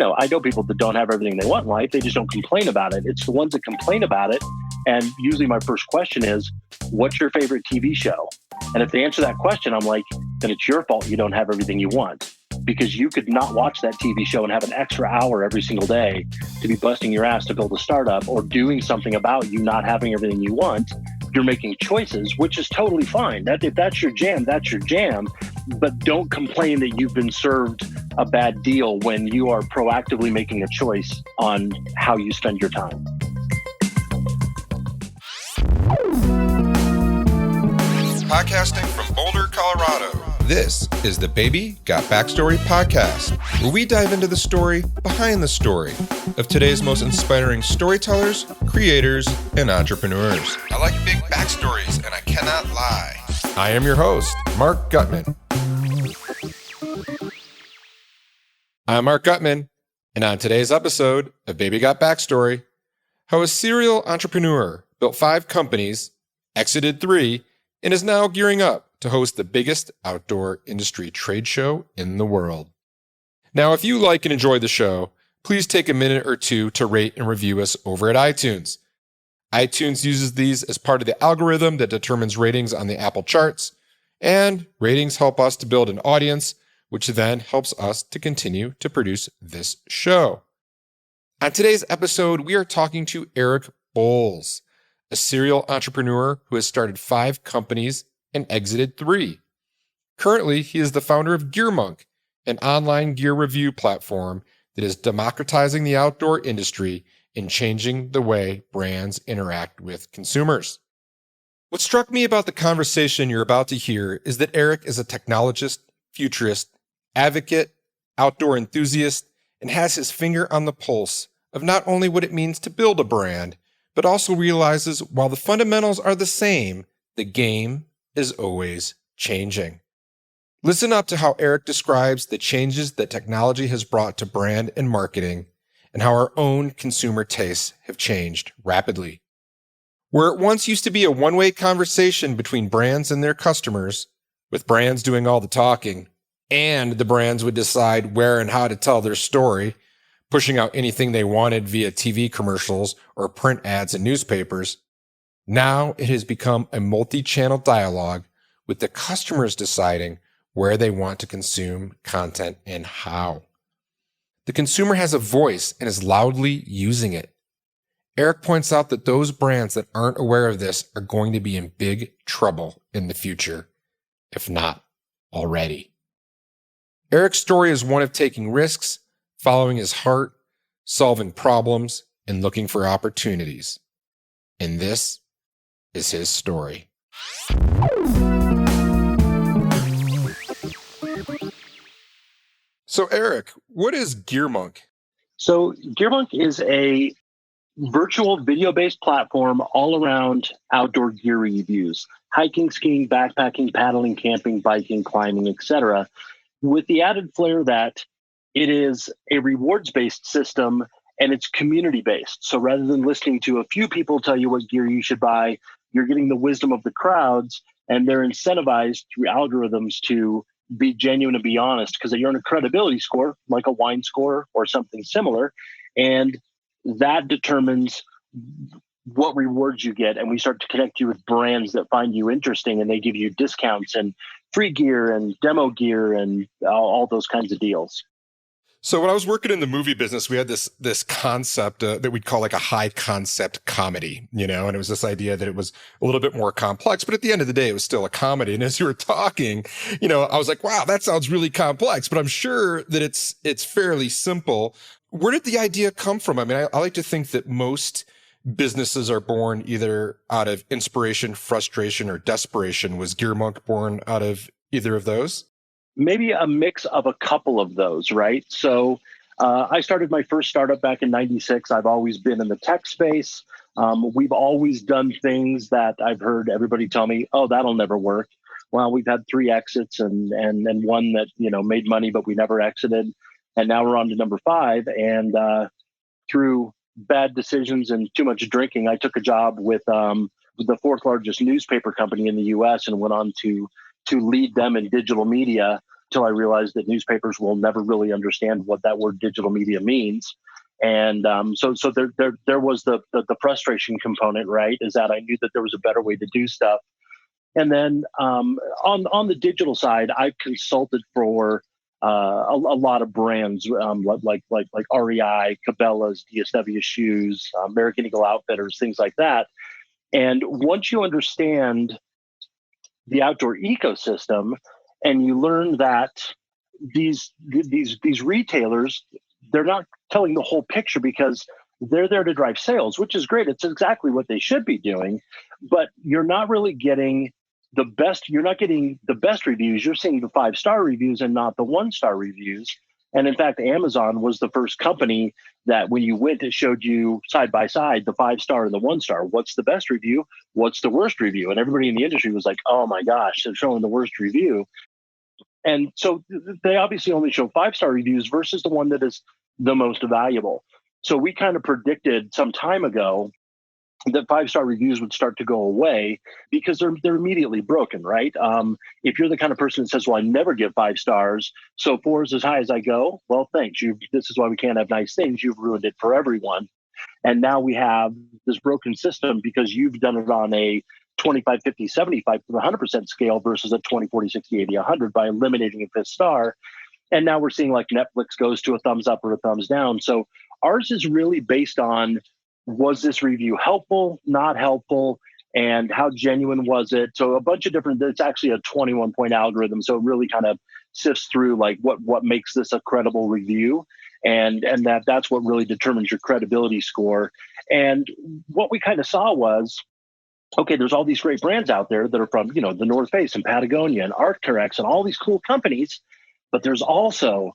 I know people that don't have everything they want in life. They just don't complain about it. It's the ones that complain about it. And usually my first question is, what's your favorite TV show? And if they answer that question, I'm like, then it's your fault you don't have everything you want, because you could not watch that TV show and have an extra hour every single day to be busting your ass to build a startup or doing something about you not having everything you want. You're making choices, which is totally fine. If that's your jam, that's your jam. But don't complain that you've been served a bad deal when you are proactively making a choice on how you spend your time. Podcasting from Boulder, Colorado. This is the Baby Got Backstory podcast, where we dive into the story behind the story of today's most inspiring storytellers, creators, and entrepreneurs. I like big backstories, and I cannot lie. I am your host, Mark Gutman. I'm Mark Gutman, and on today's episode of Baby Got Backstory, how a serial entrepreneur built 5 companies, exited 3, and is now gearing up to host the biggest outdoor industry trade show in the world. Now, if you like and enjoy the show, please take a minute or two to rate and review us over at iTunes. iTunes uses these as part of the algorithm that determines ratings on the Apple charts, and ratings help us to build an audience, which then helps us to continue to produce this show. On today's episode, we are talking to Erik Boles, a serial entrepreneur who has started 5 companies and exited 3. Currently, he is the founder of Gearmunk, an online gear review platform that is democratizing the outdoor industry and changing the way brands interact with consumers. What struck me about the conversation you're about to hear is that Erik is a technologist, futurist, advocate, outdoor enthusiast, and has his finger on the pulse of not only what it means to build a brand, but also realizes while the fundamentals are the same, the game is always changing. Listen up to how Erik describes the changes that technology has brought to brand and marketing, and how our own consumer tastes have changed rapidly. Where it once used to be a one-way conversation between brands and their customers, with brands doing all the talking, and the brands would decide where and how to tell their story, pushing out anything they wanted via TV commercials or print ads in newspapers, now it has become a multi-channel dialogue with the customers deciding where they want to consume content and how. The consumer has a voice and is loudly using it. Erik points out that those brands that aren't aware of this are going to be in big trouble in the future, if not already. Erik's story is one of taking risks, following his heart, solving problems, and looking for opportunities. And this is his story. So Erik, what is Gearmunk? So Gearmunk is a virtual video-based platform all around outdoor gear reviews: hiking, skiing, backpacking, paddling, camping, biking, climbing, etc., with the added flair that it is a rewards-based system and it's community-based. So rather than listening to a few people tell you what gear you should buy, you're getting the wisdom of the crowds, and they're incentivized through algorithms to be genuine and be honest, because they earn a credibility score, like a wine score or something similar, and that determines what rewards you get. And we start to connect you with brands that find you interesting, and they give you discounts and free gear and demo gear and all those kinds of deals. So when I was working in the movie business, we had this concept that we'd call like a high concept comedy, and it was this idea that it was a little bit more complex, but at the end of the day, it was still a comedy. And as you were talking, I was like, wow, that sounds really complex, but I'm sure that it's fairly simple. Where did the idea come from? I mean, I like to think that most businesses are born either out of inspiration, frustration, or desperation. Was Gearmunk born out of either of those? Maybe a mix of a couple of those, right? So I started my first startup back in '96. I've always been in the tech space. We've always done things that I've heard everybody tell me, oh, that'll never work. Well, we've had 3 exits and one that, made money, but we never exited. And now we're on to number 5. And through bad decisions and too much drinking, I took a job with the 4th largest newspaper company in the U.S. and went on to lead them in digital media until I realized that newspapers will never really understand what that word digital media means. And so there was the frustration component, right? Is that I knew that there was a better way to do stuff. And then on the digital side, I've consulted for a lot of brands like REI, Cabela's, DSW Shoes, American Eagle Outfitters, things like that. And once you understand the outdoor ecosystem, and you learn that these retailers, they're not telling the whole picture because they're there to drive sales, which is great. It's exactly what they should be doing, but you're not really getting the best. You're not getting the best reviews. You're seeing the 5-star reviews and not the 1-star reviews. And in fact, Amazon was the first company that when you went, it showed you side by side the 5-star and the 1-star. What's the best review? What's the worst review? And everybody in the industry was like, oh my gosh, they're showing the worst review. And so they obviously only show 5-star reviews versus the one that is the most valuable. So we kind of predicted some time ago that 5-star reviews would start to go away because they're immediately broken, right? If you're the kind of person that says, well, I never give 5 stars, so 4 is as high as I go, well, thanks. This is why we can't have nice things. You've ruined it for everyone. And now we have this broken system because you've done it on a 25, 50, 75, 100% scale versus a 20, 40, 60, 80, 100 by eliminating a 5th star. And now we're seeing like Netflix goes to a thumbs up or a thumbs down. So ours is really based on, was this review helpful, not helpful, and how genuine was it? So a bunch of different, it's actually a 21-point algorithm. So it really kind of sifts through like what makes this a credible review. And that's what really determines your credibility score. And what we kind of saw was, okay, there's all these great brands out there that are from, the North Face and Patagonia and Arc'teryx and all these cool companies, but there's also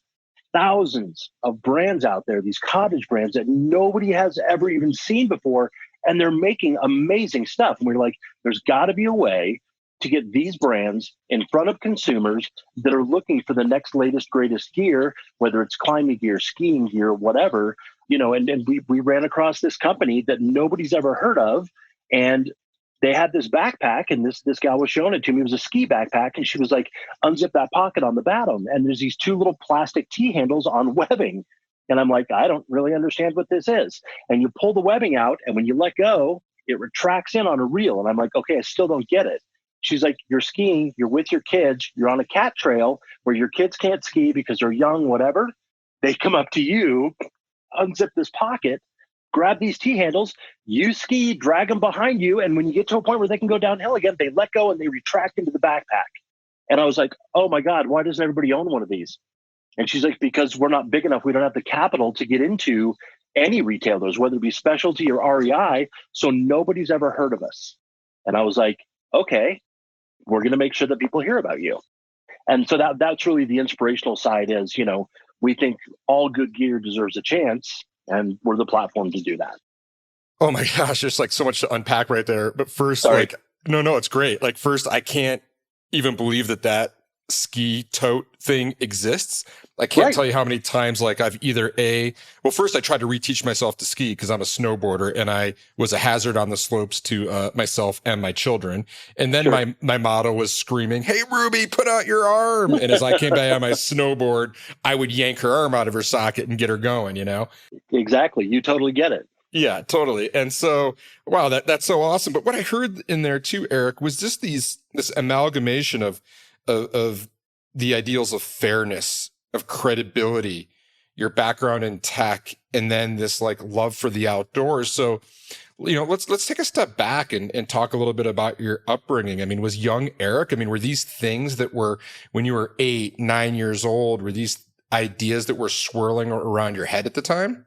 thousands of brands out there, these cottage brands that nobody has ever even seen before, and they're making amazing stuff. And we're like, there's got to be a way to get these brands in front of consumers that are looking for the next latest, greatest gear, whether it's climbing gear, skiing gear, whatever, and we ran across this company that nobody's ever heard of. And they had this backpack, and this gal was showing it to me. It was a ski backpack, and she was like, unzip that pocket on the bottom, and there's these 2 little plastic T-handles on webbing. And I'm like, I don't really understand what this is. And you pull the webbing out, and when you let go, it retracts in on a reel. And I'm like, okay, I still don't get it. She's like, you're skiing, you're with your kids, you're on a cat trail where your kids can't ski because they're young, whatever. They come up to you, unzip this pocket, grab these T-handles, you ski, drag them behind you, and when you get to a point where they can go downhill again, they let go and they retract into the backpack. And I was like, oh my God, why doesn't everybody own one of these? And she's like, because we're not big enough. We don't have the capital to get into any retailers, whether it be specialty or REI, so nobody's ever heard of us. And I was like, okay, we're going to make sure that people hear about you. And so that's really the inspirational side is, we think all good gear deserves a chance, and we're the platform to do that. Oh my gosh, there's like so much to unpack right there. But first, Sorry. no, it's great. Like first, I can't even believe that ski tote thing exists. I can't tell you how many times like I've either first I tried to reteach myself to ski because I'm a snowboarder and I was a hazard on the slopes to myself and my children. And then my motto was screaming, "Hey Ruby, put out your arm." And as I came back on my snowboard, I would yank her arm out of her socket and get her going, Exactly. You totally get it. Yeah, totally. And so, wow, that's so awesome. But what I heard in there too, Erik, was just this amalgamation of the ideals of fairness, of credibility, your background in tech, and then this like love for the outdoors. So, let's take a step back and talk a little bit about your upbringing. I mean, was young Erik, were these things that were when you were 8, 9 years old, were these ideas that were swirling around your head at the time?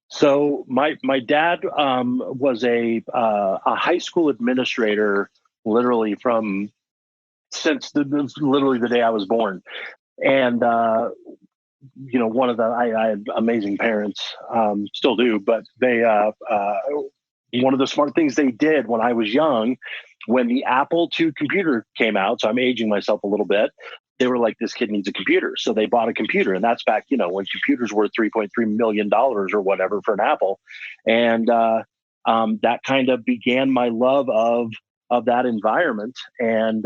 So my dad was a high school administrator, literally since literally the day I was born, and one of I had amazing parents, still do, but they one of the smart things they did when I was young, when the Apple II computer came out, so I'm aging myself a little bit. They were like, this kid needs a computer. So they bought a computer. And that's back, when computers were $3.3 million or whatever for an Apple. And that kind of began my love of that environment. And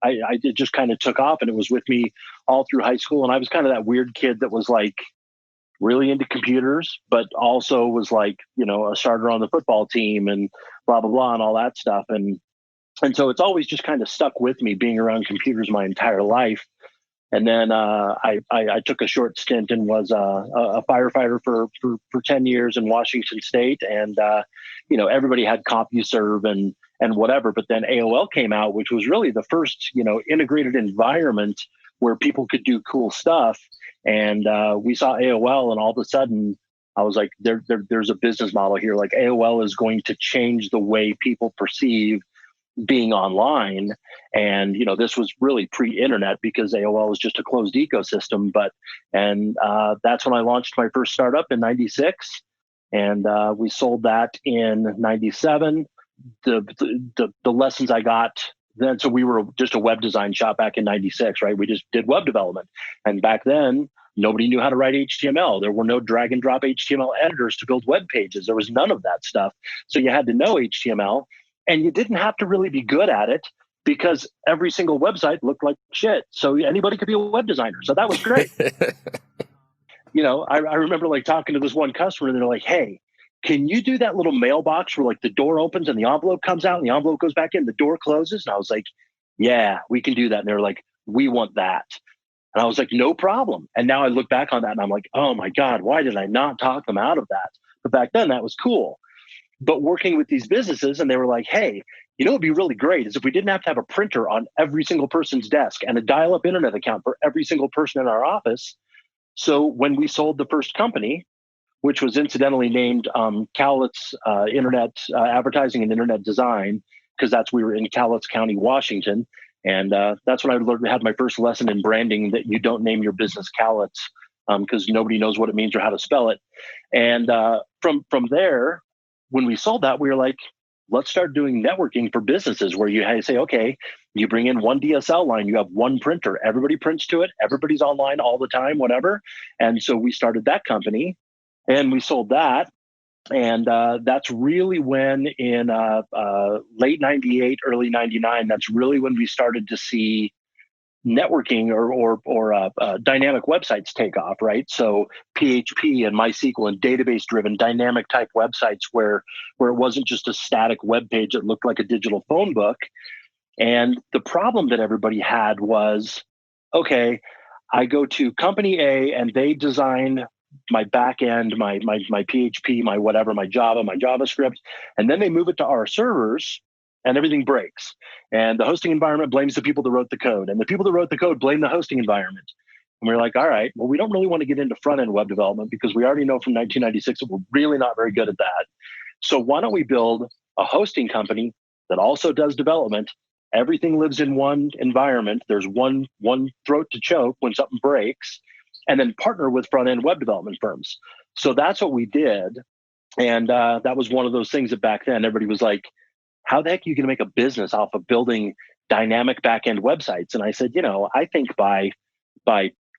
it just kind of took off, and it was with me all through high school. And I was kind of that weird kid that was like really into computers, but also was like, a starter on the football team and blah, blah, blah, and all that stuff. And so it's always just kind of stuck with me being around computers my entire life. And then I took a short stint and was a firefighter for 10 years in Washington State. And, everybody had CompuServe and whatever. But then AOL came out, which was really the first, integrated environment where people could do cool stuff. And we saw AOL, and all of a sudden I was like, there's a business model here. Like AOL is going to change the way people perceive being online. And this was really pre-internet because AOL was just a closed ecosystem. And that's when I launched my first startup in '96, and we sold that in '97. The lessons I got then, so we were just a web design shop back in '96, right? We just did web development, and back then nobody knew how to write HTML. There were no drag and drop HTML editors to build web pages. There was none of that stuff. So you had to know HTML. And you didn't have to really be good at it because every single website looked like shit. So anybody could be a web designer. So that was great. I remember like talking to this one customer, and they're like, hey, can you do that little mailbox where like the door opens and the envelope comes out and the envelope goes back in, the door closes? And I was like, yeah, we can do that. And they were like, we want that. And I was like, no problem. And now I look back on that and I'm like, oh my God, why did I not talk them out of that? But back then that was cool. But working with these businesses, and they were like, hey, it'd be really great is if we didn't have to have a printer on every single person's desk and a dial-up internet account for every single person in our office. So when we sold the first company, which was incidentally named Cowlitz Internet Advertising and Internet Design, because we were in Cowlitz County, Washington. And that's when I had my first lesson in branding, that you don't name your business Cowlitz because nobody knows what it means or how to spell it. And from there, when we sold that, we were like, let's start doing networking for businesses where you say, okay, you bring in one DSL line, you have one printer, everybody prints to it, everybody's online all the time, whatever. And so we started that company and we sold that. And that's really when in late 98, early 99, that's really when we started to see networking or dynamic websites take off, right? So PHP and MySQL and database-driven dynamic type websites where it wasn't just a static web page that looked like a digital phone book. And the problem that everybody had was, okay, I go to company A and they design my back end, my PHP, my whatever, my Java, my JavaScript, and then they move it to our servers. And everything breaks. And the hosting environment blames the people that wrote the code. And the people that wrote the code blame the hosting environment. And we're like, all right, well, we don't really want to get into front-end web development because we already know from 1996 that we're really not very good at that. So why don't we build a hosting company that also does development? Everything lives in one environment. There's one throat to choke when something breaks, and then partner with front-end web development firms. So that's what we did. And that was one of those things that back then everybody was like, how the heck are you going to make a business off of building dynamic back-end websites? And I said, I think by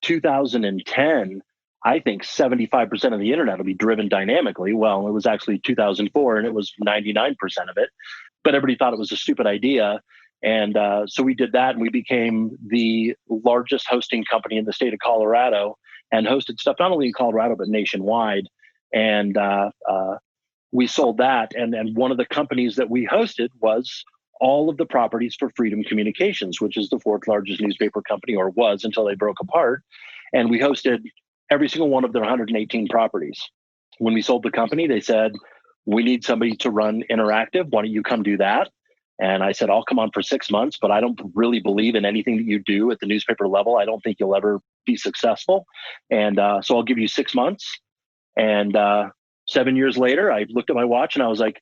2010, I think 75% of the internet will be driven dynamically. Well, it was actually 2004 and it was 99% of it, but everybody thought it was a stupid idea. And so we did that and we became the largest hosting company in the state of Colorado and hosted stuff not only in Colorado, but nationwide. And we sold that. And one of the companies that we hosted was all of the properties for Freedom Communications, which is the fourth largest newspaper company, or was until they broke apart. And we hosted every single one of their 118 properties. When we sold the company, they said, we need somebody to run interactive. Why don't you come do that? And I said, I'll come on for 6 months, but I don't really believe in anything that you do at the newspaper level. I don't think you'll ever be successful. And so I'll give you 6 months. And 7 years later, I looked at my watch and I was like,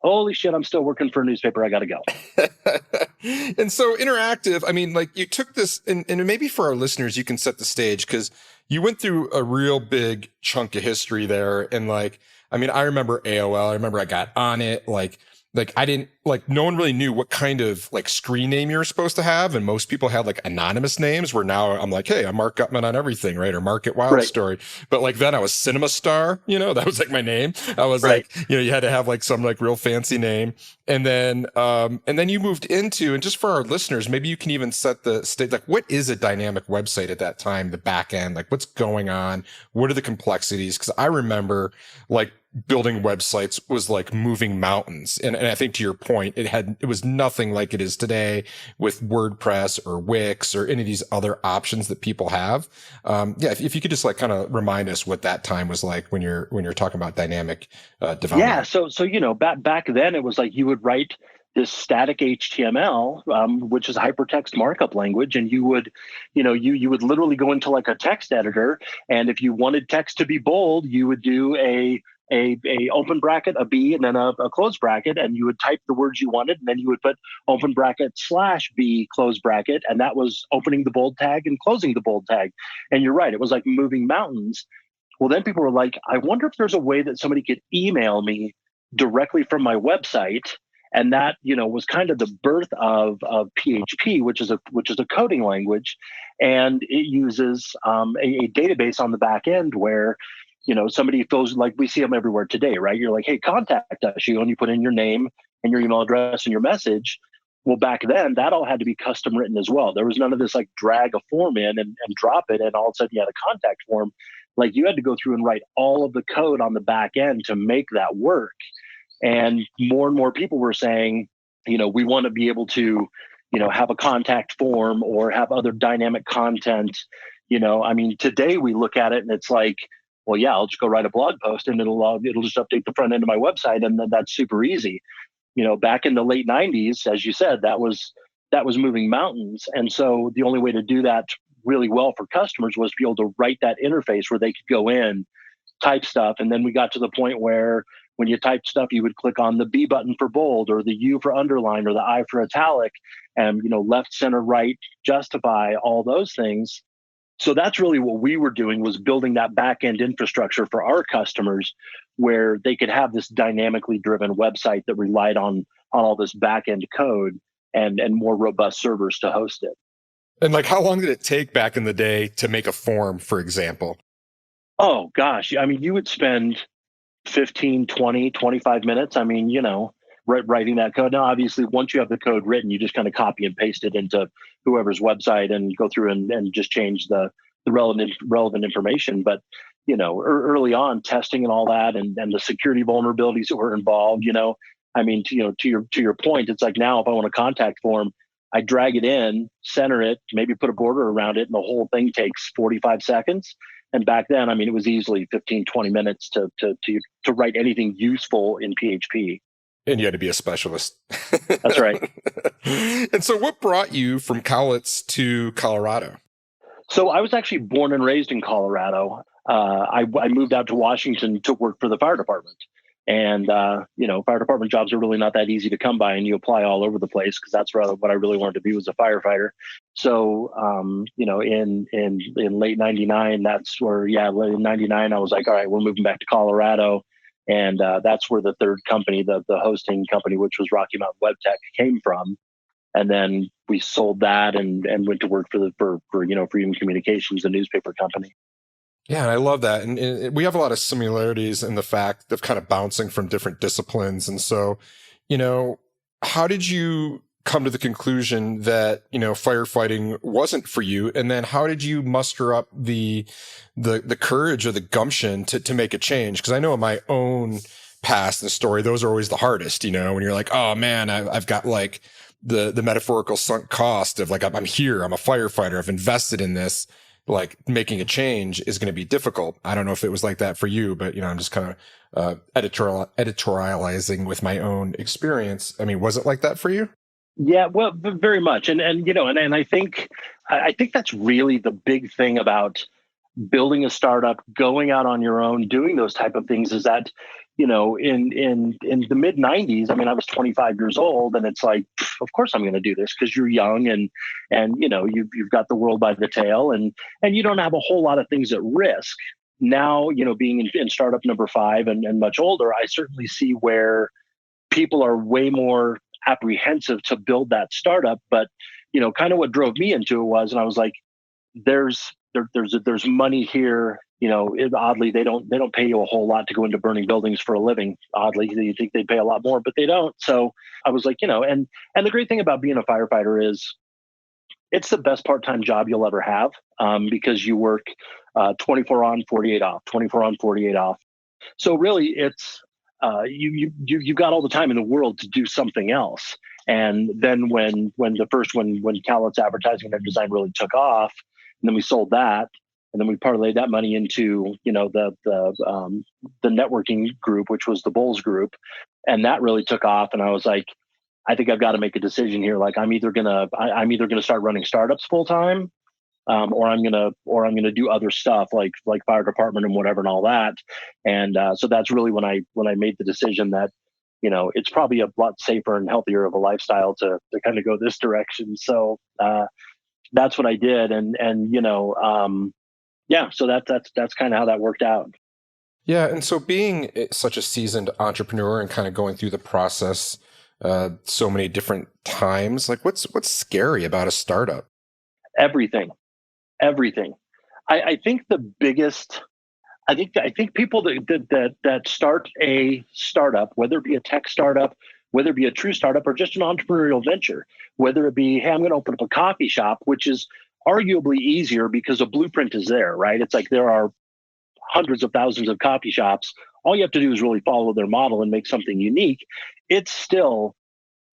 holy shit, I'm still working for a newspaper. I got to go. And so interactive, I mean, like you took this and maybe for our listeners, you can set the stage because you went through a real big chunk of history there. And like, I mean, I remember AOL. I remember I got on it. Like like I didn't like no one really knew what kind of like screen name you were supposed to have, and most people had like anonymous names. Where now I'm like, hey, I'm Mark Gutman on everything, right? Or Mark at Wild Right. Story. But like then I was Cinema Star, that was like my name. I was Right. like, you had to have like some like real fancy name, and then you moved into, and just for our listeners, maybe you can even set the state, like what is a dynamic website at that time, the back end, like what's going on, what are the complexities? Because I remember like building websites was like moving mountains. And I think to your point, it was nothing like it is today with WordPress or Wix or any of these other options that people have. If you could just like kind of remind us what that time was like when you're talking about dynamic development. Yeah. So back then it was like you would write this static HTML, which is hypertext markup language, and you would, you would literally go into like a text editor, and if you wanted text to be bold, you would do a open bracket, a B, and then a close bracket, and you would type the words you wanted, and then you would put open bracket /B close bracket, and that was opening the bold tag and closing the bold tag. And you're right, it was like moving mountains. Well, then people were like, I wonder if there's a way that somebody could email me directly from my website. And that, was kind of the birth of PHP, which is a coding language, and it uses a database on the back end where, somebody feels like we see them everywhere today, right? You're like, hey, contact us. You put in your name and your email address and your message. Well, back then, that all had to be custom written as well. There was none of this like drag a form in and drop it, and all of a sudden you had a contact form. Like you had to go through and write all of the code on the back end to make that work. And more people were saying, we want to be able to, have a contact form or have other dynamic content. Today we look at it and it's like, well, yeah, I'll just go write a blog post and it'll just update the front end of my website, and then that's super easy. Back in the late 90s, as you said, that was moving mountains. And so the only way to do that really well for customers was to be able to write that interface where they could go in, type stuff. And then we got to the point where when you typed stuff, you would click on the B button for bold or the U for underline or the I for italic, and, left, center, right, justify, all those things. So that's really what we were doing, was building that back end infrastructure for our customers where they could have this dynamically driven website that relied on all this back end code and more robust servers to host it. And like, how long did it take back in the day to make a form, for example? Oh, gosh. You would spend 15, 20, 25 minutes. Writing that code. Now, obviously, once you have the code written, you just kind of copy and paste it into whoever's website and go through and just change the relevant information. But, early on, testing and all that, and the security vulnerabilities that were involved, to your point, it's like now if I want a contact form, I drag it in, center it, maybe put a border around it, and the whole thing takes 45 seconds. And back then, it was easily 15, 20 minutes to write anything useful in PHP. And you had to be a specialist. That's right. And so what brought you from Cowlitz to Colorado? So I was actually born and raised in Colorado. I moved out to Washington to work for the fire department. And, fire department jobs are really not that easy to come by, and you apply all over the place because that's what I really wanted to be, was a firefighter. So, in late 99, that's where, late in 99, I was like, all right, we're moving back to Colorado. And that's where the third company, the hosting company, which was Rocky Mountain Web Tech, came from. And then we sold that and went to work for Freedom Communications, a newspaper company. Yeah, and I love that. And we have a lot of similarities in the fact of kind of bouncing from different disciplines. And so, how did you come to the conclusion that, firefighting wasn't for you? And then how did you muster up the courage or the gumption to make a change? Because I know in my own past and story, those are always the hardest, when you're like, oh man, I've got like the metaphorical sunk cost of like, I'm here, I'm a firefighter, I've invested in this. Like making a change is going to be difficult. I don't know if it was like that for you, but I'm just kind of editorializing with my own experience. Was it like that for you? Yeah, well, very much. And I think that's really the big thing about building a startup, going out on your own, doing those type of things, is that, in the mid 90s, I was 25 years old, and it's like, of course I'm going to do this because you're young and you've got the world by the tail, and you don't have a whole lot of things at risk. Now, being in startup number 5 and much older, I certainly see where people are way more apprehensive to build that startup. But, kind of what drove me into it was, and I was like, there's money here. Oddly, they don't pay you a whole lot to go into burning buildings for a living. Oddly, you think they pay a lot more, but they don't. So I was like, and the great thing about being a firefighter is it's the best part-time job you'll ever have, because you work 24 on, 48 off, 24 on, 48 off. So really, it's you got all the time in the world to do something else. And then when Cowlitz Advertising and Design really took off, and then we sold that, and then we parlayed that money into the networking group, which was the Boles group, and that really took off. And I was like, I think I've got to make a decision here. Like I'm either gonna start running startups full time, or I'm gonna do other stuff like fire department and whatever and all that. And so that's really when I made the decision that it's probably a lot safer and healthier of a lifestyle to kind of go this direction. So that's what I did, and yeah. So that's kind of how that worked out. Yeah, and so being such a seasoned entrepreneur and kind of going through the process so many different times, like what's scary about a startup? Everything. I think the biggest. I think people that start a startup, whether it be a tech startup, whether it be a true startup, or just an entrepreneurial venture, whether it be, hey, I'm going to open up a coffee shop, which is arguably easier because a blueprint is there, right? It's like there are hundreds of thousands of coffee shops. All you have to do is really follow their model and make something unique. It's still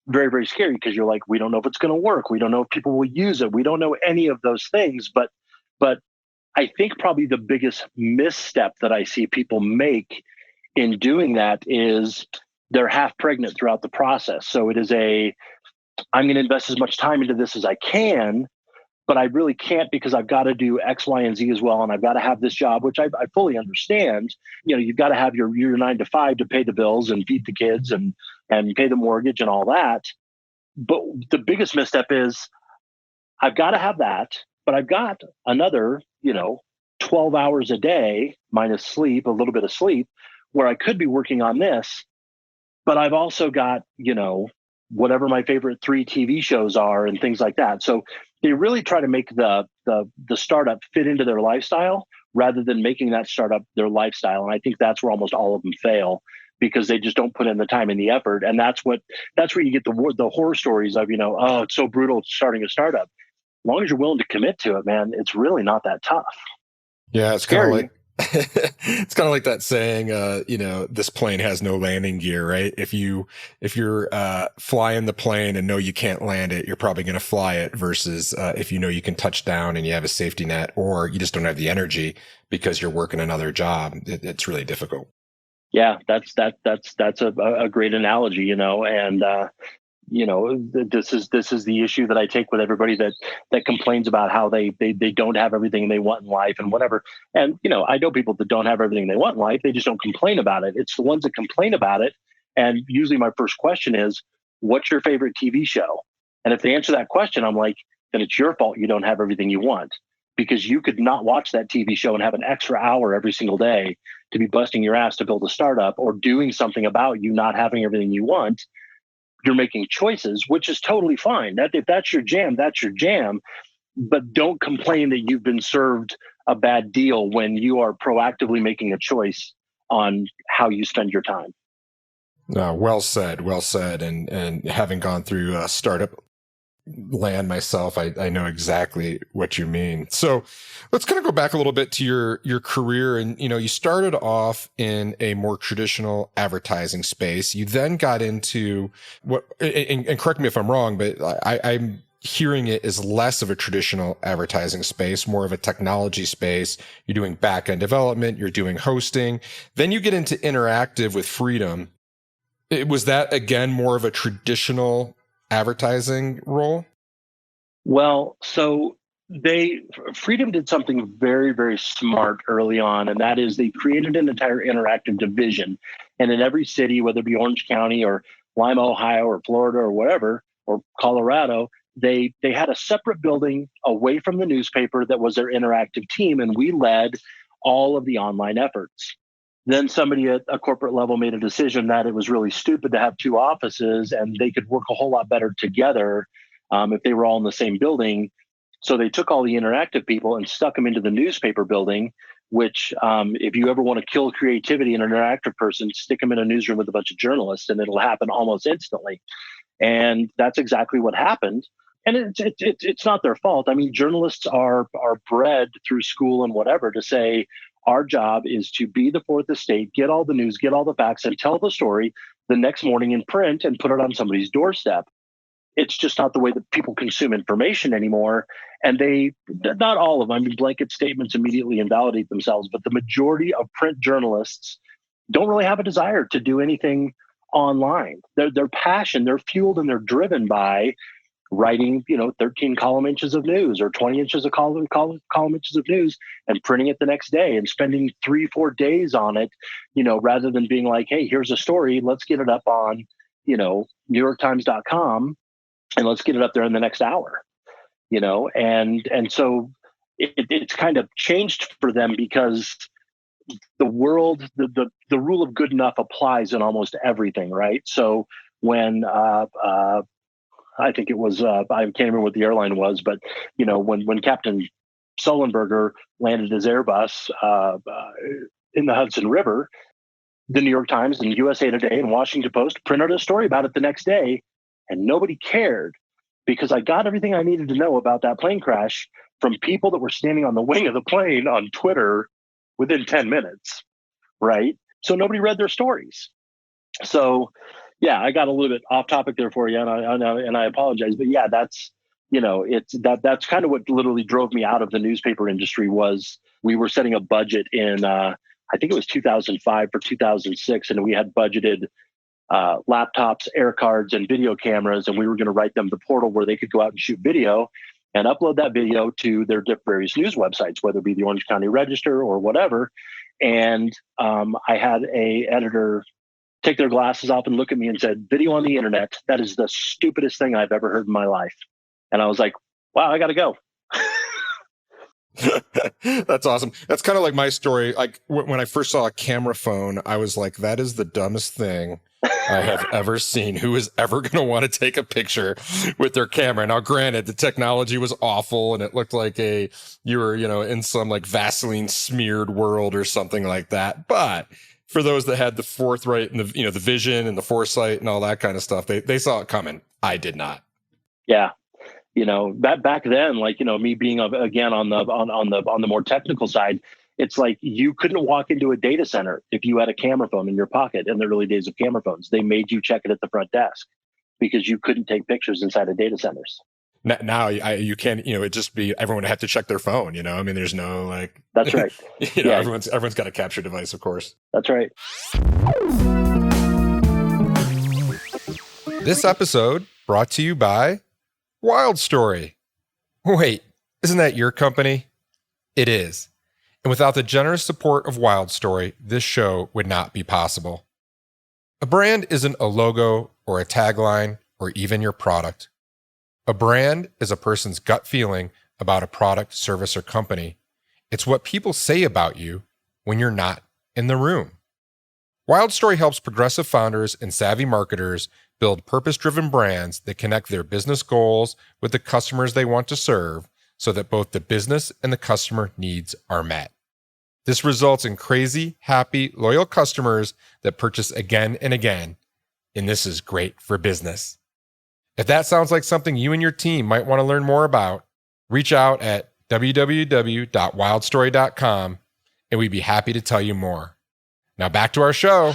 very, very scary because you're like, we don't know if it's going to work. We don't know if people will use it. We don't know any of those things. But I think probably the biggest misstep that I see people make in doing that is they're half pregnant throughout the process. So it is I'm going to invest as much time into this as I can, but I really can't because I've got to do X, Y, and Z as well. And I've got to have this job, which I fully understand. You've got to have your 9 to 5 to pay the bills and feed the kids and pay the mortgage and all that. But the biggest misstep is I've got to have that, but I've got another, 12 hours a day minus sleep, a little bit of sleep, where I could be working on this. But I've also got, whatever my favorite 3 TV shows are and things like that. So they really try to make the startup fit into their lifestyle rather than making that startup their lifestyle. And I think that's where almost all of them fail because they just don't put in the time and the effort. And that's where you get the horror stories of, oh, it's so brutal starting a startup. As long as you're willing to commit to it, man, it's really not that tough. Yeah, it's kind of like it's kind of like that saying, this plane has no landing gear, right? If you're flying the plane and know you can't land it, you're probably going to fly it versus if you know you can touch down and you have a safety net, or you just don't have the energy because you're working another job. It's really difficult. Yeah, that's a great analogy, and this is the issue that I take with everybody that complains about how they don't have everything they want in life and whatever. And, I know people that don't have everything they want in life. They just don't complain about it. It's the ones that complain about it. And usually my first question is, what's your favorite TV show? And if they answer that question, I'm like, then it's your fault you don't have everything you want, because you could not watch that TV show and have an extra hour every single day to be busting your ass to build a startup or doing something about you not having everything you want. You're making choices, which is totally fine. If that's your jam, that's your jam. But don't complain that you've been served a bad deal when you are proactively making a choice on how you spend your time. Well said. And having gone through startup land myself, I know exactly what you mean. So let's kind of go back a little bit to your career. And, you started off in a more traditional advertising space. You then got into and correct me if I'm wrong, but I'm hearing it as less of a traditional advertising space, more of a technology space. You're doing back-end development, you're doing hosting. Then you get into interactive with Freedom. Was that, again, more of a traditional advertising role? Well, so Freedom did something very, very smart early on, and that is they created an entire interactive division. And in every city, whether it be Orange County or Lima, Ohio, or Florida, or whatever, or Colorado, they had a separate building away from the newspaper that was their interactive team, and we led all of the online efforts. Then somebody at a corporate level made a decision that it was really stupid to have two offices and they could work a whole lot better together if they were all in the same building. So they took all the interactive people and stuck them into the newspaper building, which if you ever want to kill creativity in an interactive person, stick them in a newsroom with a bunch of journalists and it'll happen almost instantly. And that's exactly what happened. And it's not their fault. I mean, journalists are bred through school and whatever to say, our job is to be the fourth estate, get all the news, get all the facts, and tell the story the next morning in print and put it on somebody's doorstep. It's just not the way that people consume information anymore. And not all of them, I mean, blanket statements immediately invalidate themselves, but the majority of print journalists don't really have a desire to do anything online. Their passion, they're fueled and they're driven by writing, 13 column inches of news or 20 inches of column inches of news and printing it the next day and spending 3-4 days on it, rather than being like, hey, here's a story, let's get it up on, NewYorkTimes.com and let's get it up there in the next hour, and so it's kind of changed for them because the world, the rule of good enough applies in almost everything, right? So when I think it was, I can't remember what the airline was, but, when Captain Sullenberger landed his Airbus in the Hudson River, the New York Times and USA Today and Washington Post printed a story about it the next day, and nobody cared because I got everything I needed to know about that plane crash from people that were standing on the wing of the plane on Twitter within 10 minutes, right? So nobody read their stories. So, yeah, I got a little bit off topic there for you, and I apologize. But yeah, that's that's kind of what literally drove me out of the newspaper industry. Was we were setting a budget in I think it was 2005 for 2006, and we had budgeted laptops, air cards, and video cameras, and we were going to write them the portal where they could go out and shoot video and upload that video to their various news websites, whether it be the Orange County Register or whatever. And I had a editor take their glasses off and look at me and said, video on the internet, that is the stupidest thing I've ever heard in my life. And I was like, wow, I got to go. That's awesome. That's kind of like my story. Like when I first saw a camera phone, I was like, that is the dumbest thing I have ever seen. Who is ever going to want to take a picture with their camera? Now, granted, the technology was awful and it looked like you were, in some like Vaseline smeared world or something like that. But for those that had the forthright and the vision and the foresight and all that kind of stuff, they saw it coming. I did not. Yeah. Back then, like, me being again on the more technical side, it's like you couldn't walk into a data center if you had a camera phone in your pocket in the early days of camera phones. They made you check it at the front desk because you couldn't take pictures inside of data centers. Now you can't, it just be everyone had to check their phone, I mean, there's no like. That's right. Yeah. Everyone's got a capture device, of course. That's right. This episode brought to you by Wild Story. Wait, isn't that your company? It is. And without the generous support of Wild Story, this show would not be possible. A brand isn't a logo or a tagline or even your product. A brand is a person's gut feeling about a product, service, or company. It's what people say about you when you're not in the room. Wild Story helps progressive founders and savvy marketers build purpose-driven brands that connect their business goals with the customers they want to serve so that both the business and the customer needs are met. This results in crazy, happy, loyal customers that purchase again and again, and this is great for business. If that sounds like something you and your team might want to learn more about, reach out at www.wildstory.com and we'd be happy to tell you more. Now back to our show.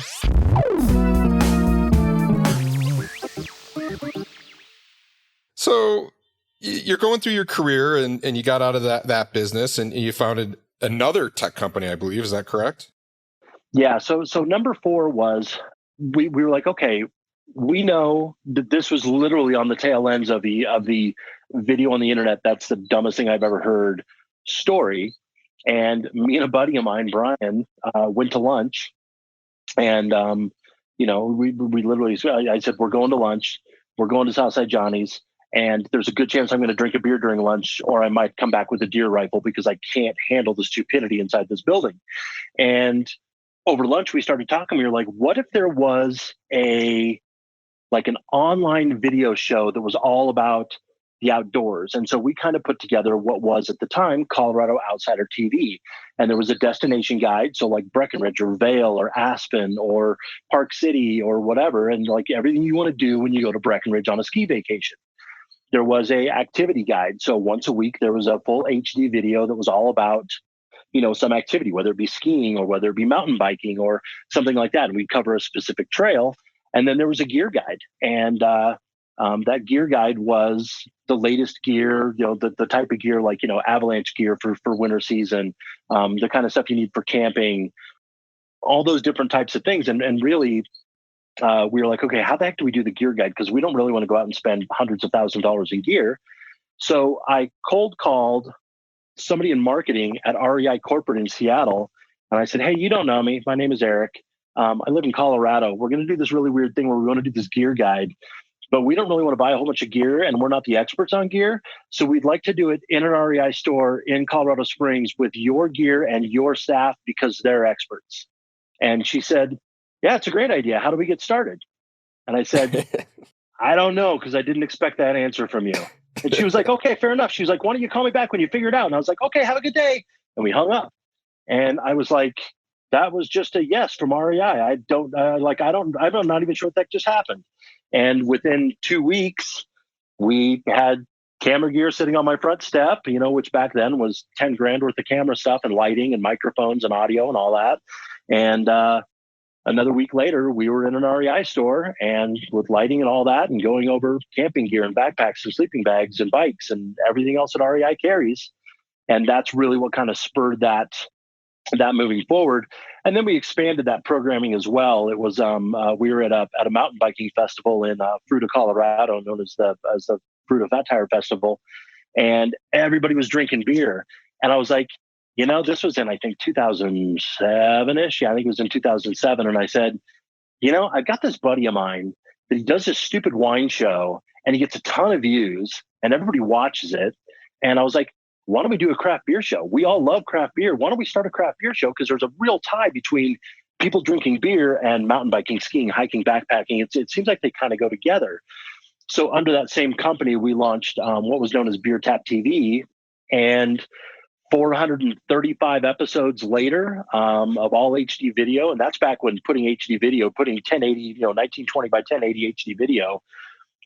So you're going through your career and you got out of that business and you founded another tech company, I believe. Is that correct? Yeah. So number 4 was we were like, okay, we know that this was literally on the tail ends of the video on the internet. That's the dumbest thing I've ever heard story. And me and a buddy of mine, Brian, went to lunch, and we literally, I said, we're going to lunch. We're going to Southside Johnny's, and there's a good chance I'm going to drink a beer during lunch, or I might come back with a deer rifle because I can't handle the stupidity inside this building. And over lunch, we started talking. We were like, what if there was an online video show that was all about the outdoors? And so we kind of put together what was at the time Colorado Outsider TV. And there was a destination guide. So like Breckenridge or Vail or Aspen or Park City or whatever. And like everything you want to do when you go to Breckenridge on a ski vacation. There was a activity guide. So once a week, there was a full HD video that was all about, some activity, whether it be skiing or whether it be mountain biking or something like that. And we'd cover a specific trail. And then there was a gear guide. And that gear guide was the latest gear, the type of gear like, avalanche gear for winter season, the kind of stuff you need for camping, all those different types of things. And really, we were like, okay, how the heck do we do the gear guide? Because we don't really want to go out and spend hundreds of thousands of dollars in gear. So I cold called somebody in marketing at REI Corporate in Seattle. And I said, hey, you don't know me. My name is Erik. I live in Colorado. We're going to do this really weird thing where we want to do this gear guide, but we don't really want to buy a whole bunch of gear and we're not the experts on gear. So we'd like to do it in an REI store in Colorado Springs with your gear and your staff because they're experts. And she said, yeah, it's a great idea. How do we get started? And I said, I don't know, because I didn't expect that answer from you. And she was like, okay, fair enough. She was like, why don't you call me back when you figure it out? And I was like, okay, have a good day. And we hung up. And I was like, that was just a yes from REI. I'm not even sure what that just happened. And within 2 weeks, we had camera gear sitting on my front step, which back then was 10 grand worth of camera stuff and lighting and microphones and audio and all that. And another week later, we were in an REI store and with lighting and all that and going over camping gear and backpacks and sleeping bags and bikes and everything else that REI carries. And that's really what kind of spurred that moving forward. And then we expanded that programming as well. It was we were at a mountain biking festival in Fruita, Colorado, known as the Fruita Fat Tire Festival, and everybody was drinking beer. And I was like, this was in, I think, 2007-ish. Yeah, I think it was in 2007. And I said, I've got this buddy of mine that he does this stupid wine show and he gets a ton of views and everybody watches it. And I was like, why don't we do a craft beer show? We all love craft beer. Why don't we start a craft beer show? Because there's a real tie between people drinking beer and mountain biking, skiing, hiking, backpacking. It seems like they kind of go together. So under that same company, we launched what was known as Beer Tap TV. And 435 episodes later of all HD video. And that's back when putting 1080, 1920 by 1080 HD video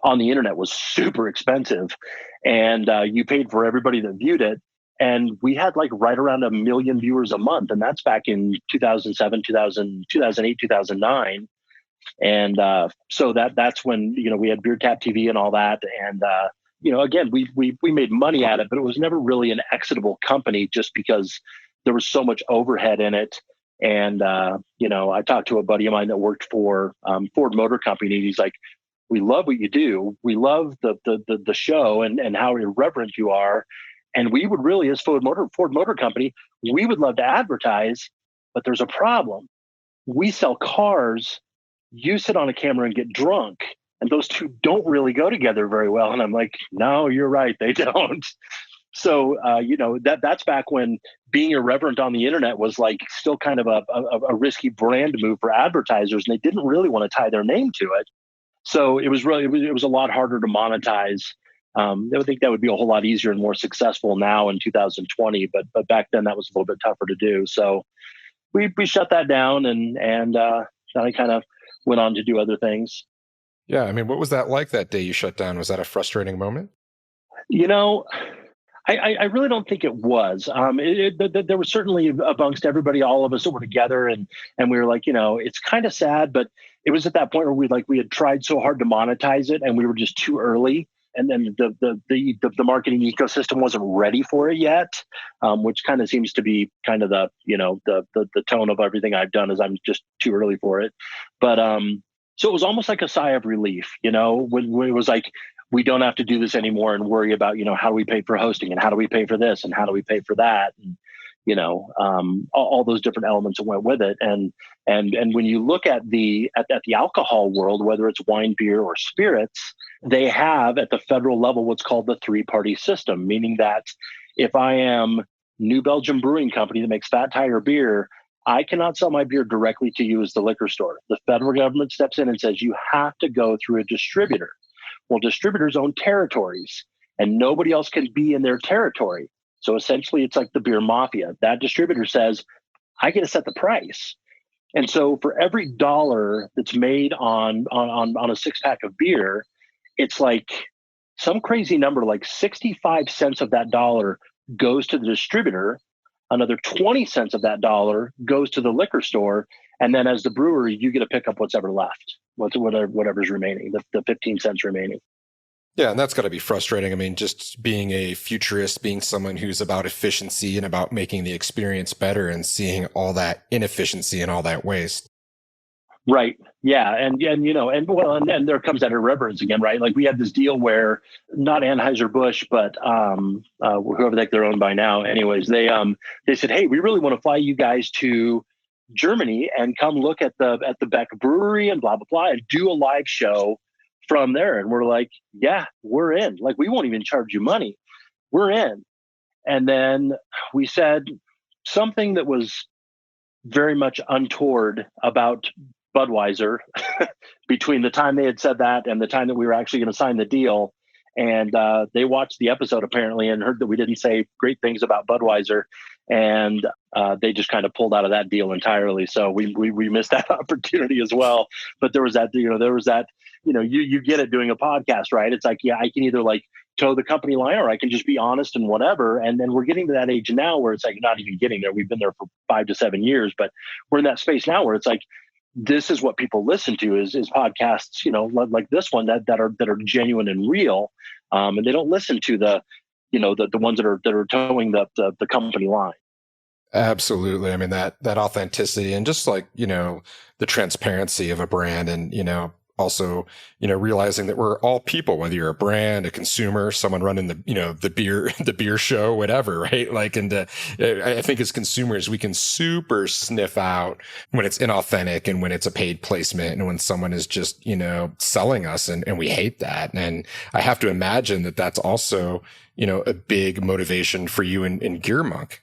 on the internet was super expensive. And you paid for everybody that viewed it. And we had like right around 1 million viewers a month. And that's back in 2007, 2008, 2009. And so that's when, we had Beer Tap TV and all that. And, again, we made money at it, but it was never really an exitable company just because there was so much overhead in it. And, I talked to a buddy of mine that worked for Ford Motor Company. And he's like, we love what you do. We love the show and how irreverent you are. And we would really, as Ford Motor Company, we would love to advertise, but there's a problem. We sell cars. You sit on a camera and get drunk. And those two don't really go together very well. And I'm like, no, you're right. They don't. So, that's back when being irreverent on the internet was like still kind of a risky brand move for advertisers. And they didn't really want to tie their name to it. So it was a lot harder to monetize. I would think that would be a whole lot easier and more successful now in 2020. But back then that was a little bit tougher to do. So we shut that down and then I kind of went on to do other things. Yeah. I mean, what was that like that day you shut down? Was that a frustrating moment? I really don't think it was. There was certainly amongst everybody, all of us that were together and we were like, it's kind of sad, but it was at that point where we had tried so hard to monetize it and we were just too early. And then the marketing ecosystem wasn't ready for it yet, which kind of seems to be kind of the tone of everything I've done is I'm just too early for it. But so it was almost like a sigh of relief, when it was like, we don't have to do this anymore and worry about, how do we pay for hosting and how do we pay for this and how do we pay for that? And, all those different elements that went with it. And when you look at the alcohol world, whether it's wine, beer, or spirits, they have at the federal level what's called the 3-party system, meaning that if I am New Belgium Brewing Company that makes Fat Tire beer, I cannot sell my beer directly to you as the liquor store. The federal government steps in and says you have to go through a distributor. Well, distributors own territories and nobody else can be in their territory. So essentially it's like the beer mafia. That distributor says, I get to set the price. And so for every dollar that's made on a 6-pack of beer, it's like some crazy number, like 65 cents of that dollar goes to the distributor. Another 20 cents of that dollar goes to the liquor store. And then as the brewery, you get to pick up what's ever left, whatever's remaining, the 15 cents remaining. Yeah, and that's got to be frustrating. I mean, just being a futurist, being someone who's about efficiency and about making the experience better and seeing all that inefficiency and all that waste. Right. Yeah. And there comes that irreverence again, right? Like we had this deal where not Anheuser-Busch, but whoever they're owned by now. Anyways, they said, hey, we really want to fly you guys to Germany and come look at the Beck Brewery and blah, blah, blah, and do a live show from there. And we're like, yeah, we're in. Like, we won't even charge you money. We're in. And then we said something that was very much untoward about Budweiser between the time they had said that and the time that we were actually going to sign the deal. And they watched the episode apparently and heard that we didn't say great things about Budweiser. And they just kind of pulled out of that deal entirely. So we missed that opportunity as well. But there was that, you get it doing a podcast, right? It's like, yeah, I can either like toe the company line or I can just be honest and whatever. And then we're getting to that age now where it's like not even getting there. We've been there for 5 to 7 years, but we're in that space now where it's like, this is what people listen to is podcasts, like this one that are genuine and real. And they don't listen to the ones that are towing the company line. Absolutely. I mean, that authenticity and just like, the transparency of a brand and, also, realizing that we're all people, whether you're a brand, a consumer, someone running the beer show, whatever, right? Like, and I think as consumers, we can super sniff out when it's inauthentic and when it's a paid placement and when someone is just, selling us and we hate that. And I have to imagine that that's also, a big motivation for you in Gearmunk.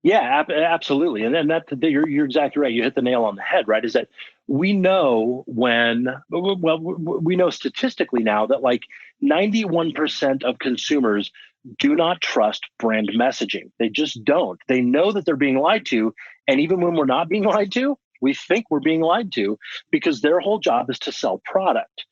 Yeah, absolutely. And then you're exactly right. You hit the nail on the head, right? Is that we know we know statistically now that like 91% of consumers do not trust brand messaging. They just don't. They know that they're being lied to. And even when we're not being lied to, we think we're being lied to because their whole job is to sell product.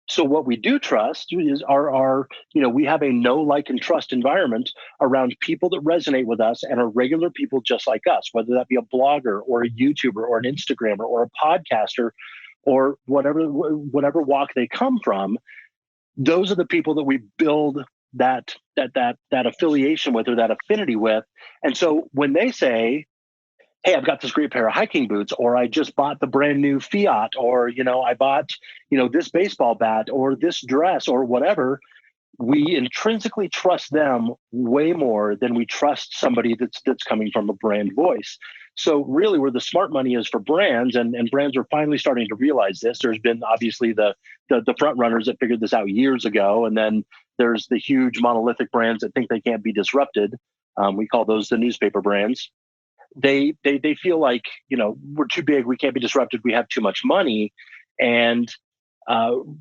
So what we do trust is we have a know, like, and trust environment around people that resonate with us and are regular people just like us, whether that be a blogger or a YouTuber or an Instagrammer or a podcaster or whatever walk they come from. Those are the people that we build that affiliation with or that affinity with. And so when they say, hey, I've got this great pair of hiking boots, or I just bought the brand new Fiat, or, I bought, this baseball bat or this dress or whatever, we intrinsically trust them way more than we trust somebody that's coming from a brand voice. So really where the smart money is for brands, and brands are finally starting to realize this. There's been obviously the front runners that figured this out years ago. And then there's the huge monolithic brands that think they can't be disrupted. We call those the newspaper brands. They feel like, we're too big, we can't be disrupted, we have too much money. And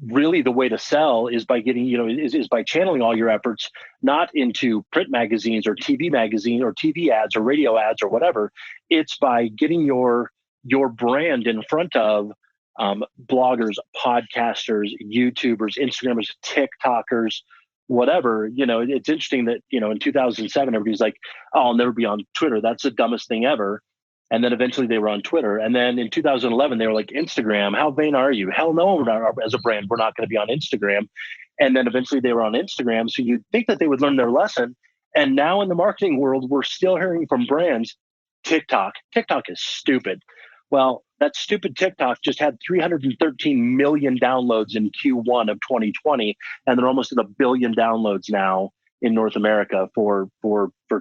really the way to sell is by getting, is by channeling all your efforts, not into print magazines or TV magazine or TV ads or radio ads or whatever. It's by getting your brand in front of bloggers, podcasters, YouTubers, Instagrammers, TikTokers, whatever. It's interesting that, in 2007, everybody's like, oh, I'll never be on Twitter. That's the dumbest thing ever. And then eventually they were on Twitter. And then in 2011, they were like, Instagram, how vain are you? Hell no, as a brand, we're not going to be on Instagram. And then eventually they were on Instagram. So you'd think that they would learn their lesson. And now in the marketing world, we're still hearing from brands, TikTok is stupid. Well, that stupid TikTok just had 313 million downloads in Q1 of 2020, and they're almost at 1 billion downloads now in North America for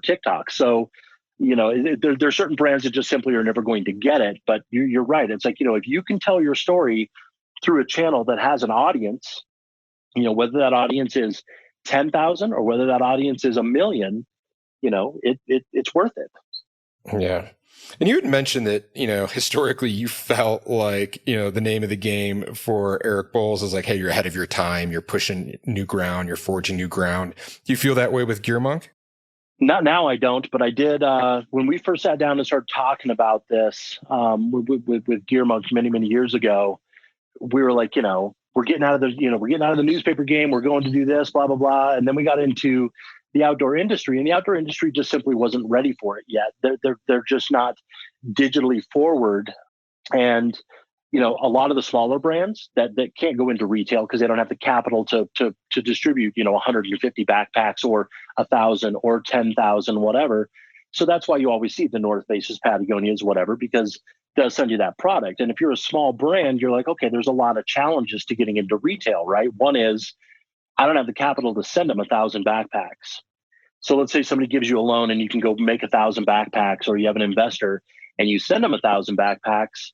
TikTok. So, there's certain brands that just simply are never going to get it. But you're right. It's like, if you can tell your story through a channel that has an audience, whether that audience is 10,000 or whether that audience is 1 million, it's worth it. Yeah. And you had mentioned that, historically you felt like, the name of the game for Erik Boles is like, hey, you're ahead of your time. You're pushing new ground. You're forging new ground. Do you feel that way with Gearmunk? Not now, I don't, but I did when we first sat down and started talking about this with Gearmunk many years ago. We were like, we're getting out of the newspaper game. We're going to do this, blah blah blah, and then we got into the outdoor industry, and the outdoor industry just simply wasn't ready for it yet. They're just not digitally forward, and a lot of the smaller brands that can't go into retail because they don't have the capital to distribute 150 backpacks or 1,000 or 10,000, whatever. So that's why you always see the North Faces, Patagonias, whatever, because does send you that product. And if you're a small brand, you're like, okay, there's a lot of challenges to getting into retail, right? One is I don't have the capital to send them 1,000 backpacks. So let's say somebody gives you a loan and you can go make 1,000 backpacks, or you have an investor and you send them 1,000 backpacks.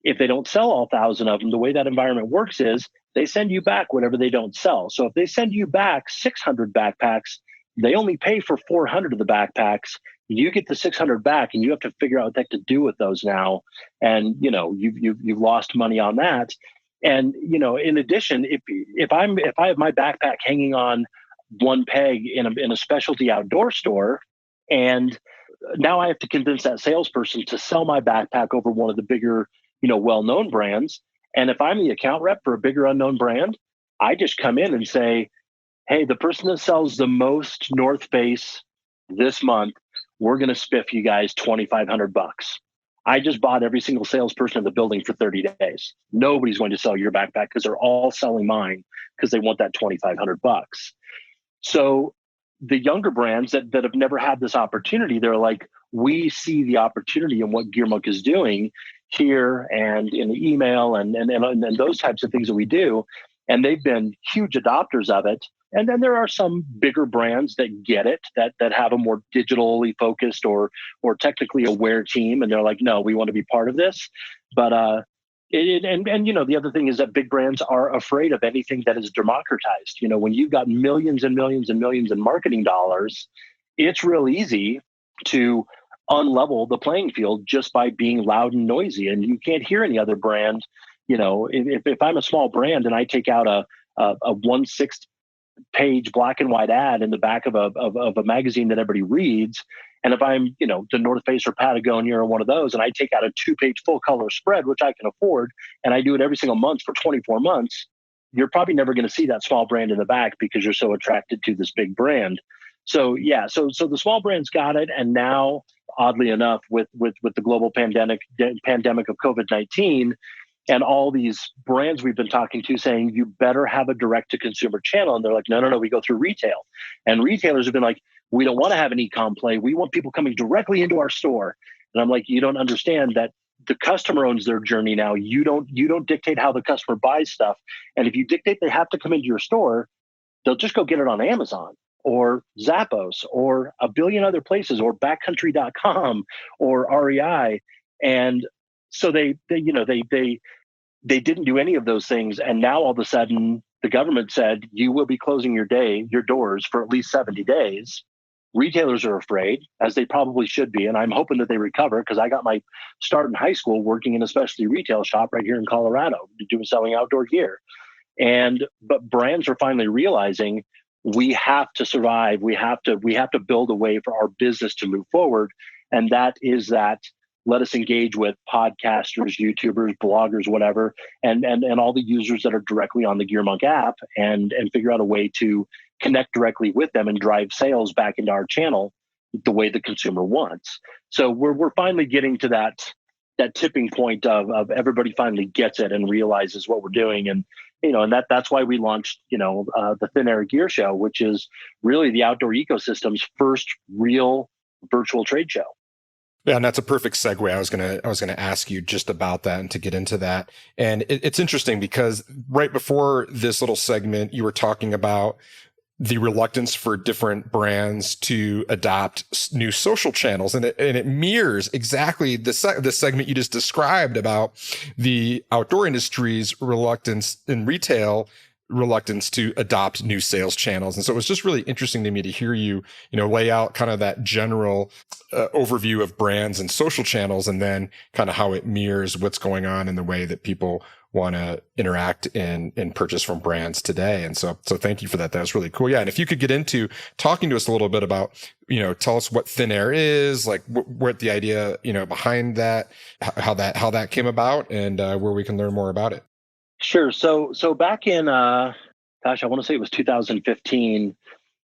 If they don't sell all 1,000 of them, the way that environment works is they send you back whatever they don't sell. So if they send you back 600 backpacks, they only pay for 400 of the backpacks. You get the 600 back, and you have to figure out what the heck to do with those now. And you've lost money on that. And in addition, if I have my backpack hanging on one peg in a specialty outdoor store, and now I have to convince that salesperson to sell my backpack over one of the bigger well-known brands. And if I'm the account rep for a bigger unknown brand, I just come in and say, hey, the person that sells the most North Face this month, we're going to spiff you guys $2,500. I just bought every single salesperson in the building for 30 days. Nobody's going to sell your backpack because they're all selling mine because they want that $2,500. So the younger brands that have never had this opportunity, they're like, we see the opportunity in what Gearmunk is doing here and in the email and those types of things that we do. And they've been huge adopters of it. And then there are some bigger brands that get it, that have a more digitally focused or technically aware team. And they're like, no, we want to be part of this. But the other thing is that big brands are afraid of anything that is democratized. When you've got millions and millions and millions in marketing dollars, it's real easy to unlevel the playing field just by being loud and noisy. And you can't hear any other brand. If I'm a small brand and I take out a 1/6 page black and white ad in the back of a magazine that everybody reads, and if I'm the North Face or Patagonia or one of those, and I take out a 2-page full color spread, which I can afford, and I do it every single month for 24 months, you're probably never going to see that small brand in the back because you're so attracted to this big brand. So yeah, so the small brands got it, and now, oddly enough, with the global pandemic of COVID-19, and all these brands we've been talking to saying, you better have a direct-to-consumer channel. And they're like, no, we go through retail. And retailers have been like, we don't want to have an e-com play. We want people coming directly into our store. And I'm like, you don't understand that the customer owns their journey now. You don't dictate how the customer buys stuff. And if you dictate they have to come into your store, they'll just go get it on Amazon or Zappos or a billion other places, or backcountry.com or REI. And so they didn't do any of those things. And now all of a sudden the government said, you will be closing your doors for at least 70 days. Retailers are afraid, as they probably should be. And I'm hoping that they recover, because I got my start in high school working in a specialty retail shop right here in Colorado, selling outdoor gear. But brands are finally realizing we have to survive. We have to build a way for our business to move forward. And that is that let us engage with podcasters, YouTubers, bloggers, whatever, and all the users that are directly on the Gearmunk app, and figure out a way to connect directly with them and drive sales back into our channel the way the consumer wants. So we're finally getting to that tipping point of everybody finally gets it and realizes what we're doing. And that's why we launched the Thin Air Gear Show, which is really the outdoor ecosystem's first real virtual trade show. Yeah, and that's a perfect segue. I was gonna ask you just about that and to get into that. And it's interesting because right before this little segment, you were talking about the reluctance for different brands to adopt new social channels, and it mirrors exactly the segment you just described about the outdoor industry's reluctance in retail reluctance to adopt new sales channels. And so it was just really interesting to me to hear you, lay out kind of that general overview of brands and social channels, and then kind of how it mirrors what's going on in the way that people want to interact and purchase from brands today. And so thank you for that. That was really cool. Yeah. And if you could get into talking to us a little bit about, tell us what thin air is, like what the idea, behind that, how that came about, and where we can learn more about it. Sure. So back in, I want to say it was 2015,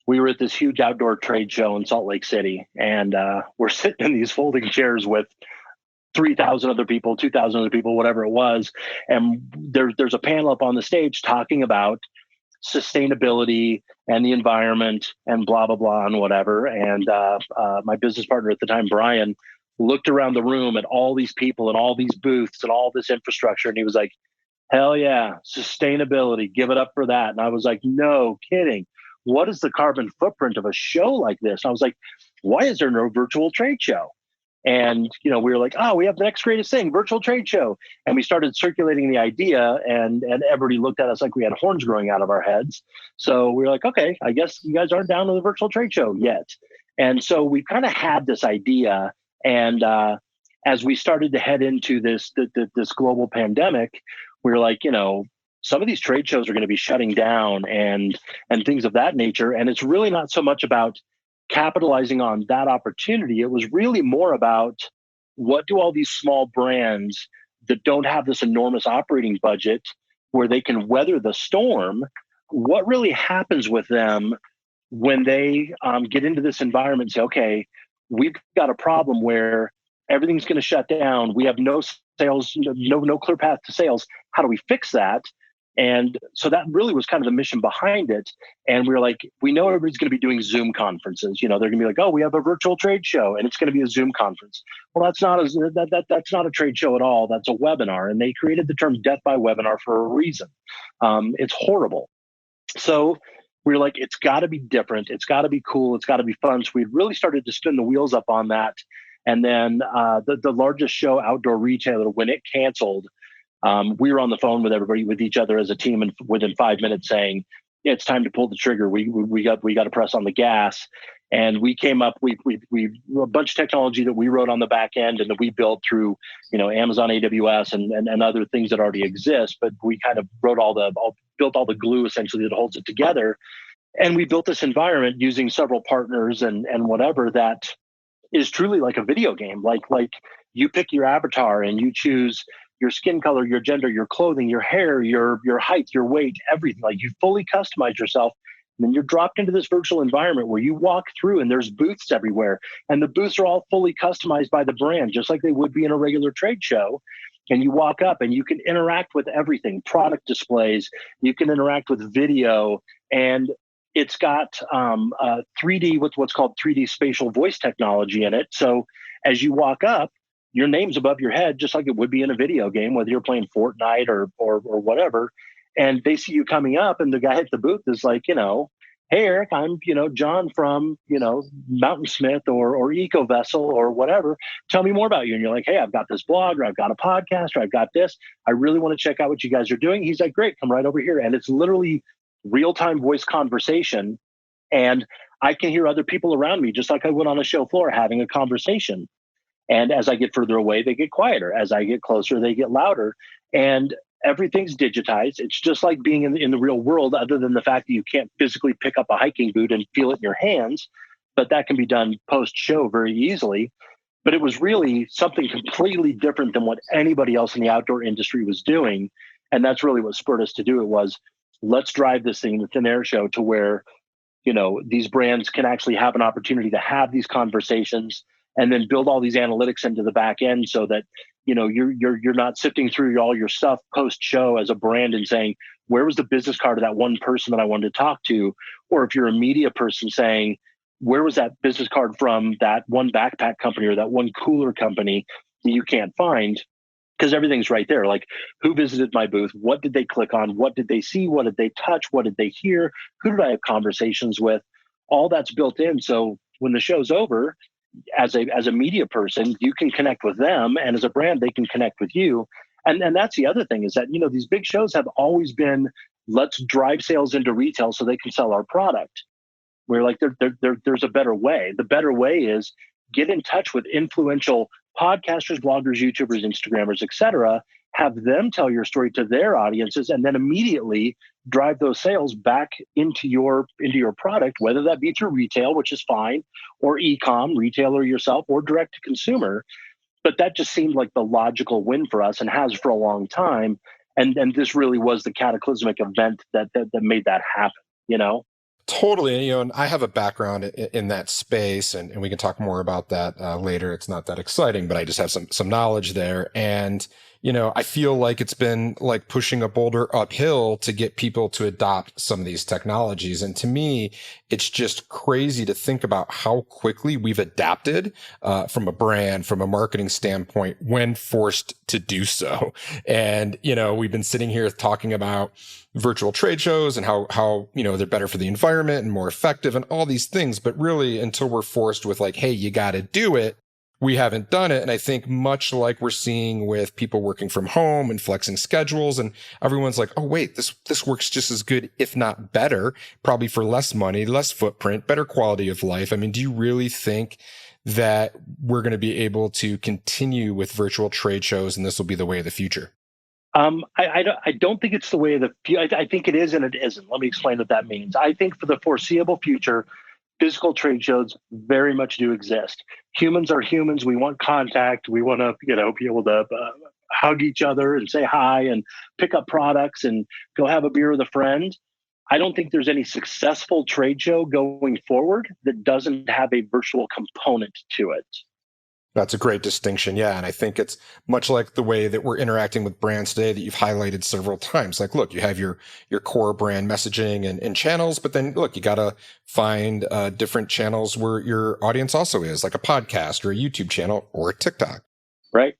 we were at this huge outdoor trade show in Salt Lake City, and we're sitting in these folding chairs with 3,000 other people, 2,000 other people, whatever it was. And there's a panel up on the stage talking about sustainability and the environment and blah, blah, blah, and whatever. And my business partner at the time, Brian, looked around the room at all these people and all these booths and all this infrastructure. And he was like, hell yeah, sustainability, give it up for that. And I was like, no kidding. What is the carbon footprint of a show like this? And I was like, why is there no virtual trade show? And, we were like, oh, we have the next greatest thing, virtual trade show. And we started circulating the idea, and everybody looked at us like we had horns growing out of our heads. So we were like, okay, I guess you guys aren't down to the virtual trade show yet. And so we kind of had this idea. And as we started to head into this global pandemic, we were like, some of these trade shows are going to be shutting down and things of that nature. And it's really not so much about capitalizing on that opportunity. It was really more about, what do all these small brands that don't have this enormous operating budget where they can weather the storm, what really happens with them when they get into this environment and say, okay, we've got a problem where everything's going to shut down. We have no sales, no clear path to sales. How do we fix that? And so that really was kind of the mission behind it. And we were like, we know everybody's going to be doing Zoom conferences. They're going to be like, oh, we have a virtual trade show and it's going to be a Zoom conference. Well, that's not a trade show at all. That's a webinar. And they created the term death by webinar for a reason. It's horrible. So we were like, it's got to be different. It's got to be cool. It's got to be fun. So we really started to spin the wheels up on that. And then the largest show, Outdoor Retailer, when it canceled, we were on the phone with everybody, with each other as a team, and within 5 minutes saying, yeah, it's time to pull the trigger. We got to press on the gas. And we came up, we a bunch of technology that we wrote on the back end and that we built through, Amazon AWS and other things that already exist. But we kind of built all the glue essentially that holds it together. And we built this environment using several partners and whatever that is truly like a video game. Like you pick your avatar and you choose your skin color, your gender, your clothing, your hair, your height, your weight, everything. Like you fully customize yourself. And then you're dropped into this virtual environment where you walk through and there's booths everywhere. And the booths are all fully customized by the brand, just like they would be in a regular trade show. And you walk up and you can interact with everything, product displays, you can interact with video, and it's got 3D, what's called 3D spatial voice technology in it. So as you walk up, your name's above your head, just like it would be in a video game, whether you're playing Fortnite or whatever. And they see you coming up, and the guy at the booth is like, hey, Eric, I'm, John from, Mountain Smith or Eco Vessel or whatever. Tell me more about you. And you're like, hey, I've got this blog, or I've got a podcast, or I've got this. I really want to check out what you guys are doing. He's like, great, come right over here. And it's literally real-time voice conversation. And I can hear other people around me, just like I would on a show floor, having a conversation. And as I get further away, they get quieter. As I get closer, they get louder. And everything's digitized. It's just like being in the real world, other than the fact that you can't physically pick up a hiking boot and feel it in your hands. But that can be done post-show very easily. But it was really something completely different than what anybody else in the outdoor industry was doing. And that's really what spurred us to do it. Was, let's drive this thing, the Thin Air Show, to where, these brands can actually have an opportunity to have these conversations, and then build all these analytics into the back end so that, you're not sifting through all your stuff post-show as a brand and saying, where was the business card of that one person that I wanted to talk to? Or if you're a media person, saying, where was that business card from that one backpack company or that one cooler company that you can't find? Because everything's right there. Like, who visited my booth? What did they click on? What did they see? What did they touch? What did they hear? Who did I have conversations with? All that's built in. So when the show's over, as a media person, you can connect with them, and as a brand, they can connect with you. And that's the other thing, is that, these big shows have always been let's drive sales into retail so they can sell our product. We're like, there's a better way. The better way is get in touch with influential podcasters, bloggers, YouTubers, Instagrammers, etc. Have them tell your story to their audiences, and then immediately drive those sales back into your product, whether that be through retail, which is fine, or e-com, retailer yourself, or direct to consumer. But that just seemed like the logical win for us, and has for a long time. And this really was the cataclysmic event that made that happen, you know? Totally. And I have a background in that space, and we can talk more about that later. It's not that exciting, but I just have some knowledge there. And, I feel like it's been like pushing a boulder uphill to get people to adopt some of these technologies. And to me, it's just crazy to think about how quickly we've adapted from a brand, from a marketing standpoint, when forced to do so. And, we've been sitting here talking about virtual trade shows and how they're better for the environment and more effective and all these things. But really, until we're forced with like, hey, you got to do it, we haven't done it. And I think much like we're seeing with people working from home and flexing schedules, and everyone's like, oh, wait, this works just as good, if not better, probably for less money, less footprint, better quality of life. I mean, do you really think that we're going to be able to continue with virtual trade shows and this will be the way of the future? I don't think it's the way of the future. I think it is and it isn't. Let me explain what that means. I think for the foreseeable future, physical trade shows very much do exist. Humans are humans. We want contact. We want to, be able to hug each other and say hi and pick up products and go have a beer with a friend. I don't think there's any successful trade show going forward that doesn't have a virtual component to it. That's a great distinction. Yeah. And I think it's much like the way that we're interacting with brands today that you've highlighted several times. Like, look, you have your core brand messaging and channels, but then look, you got to find different channels where your audience also is, like a podcast or a YouTube channel or a TikTok. Right.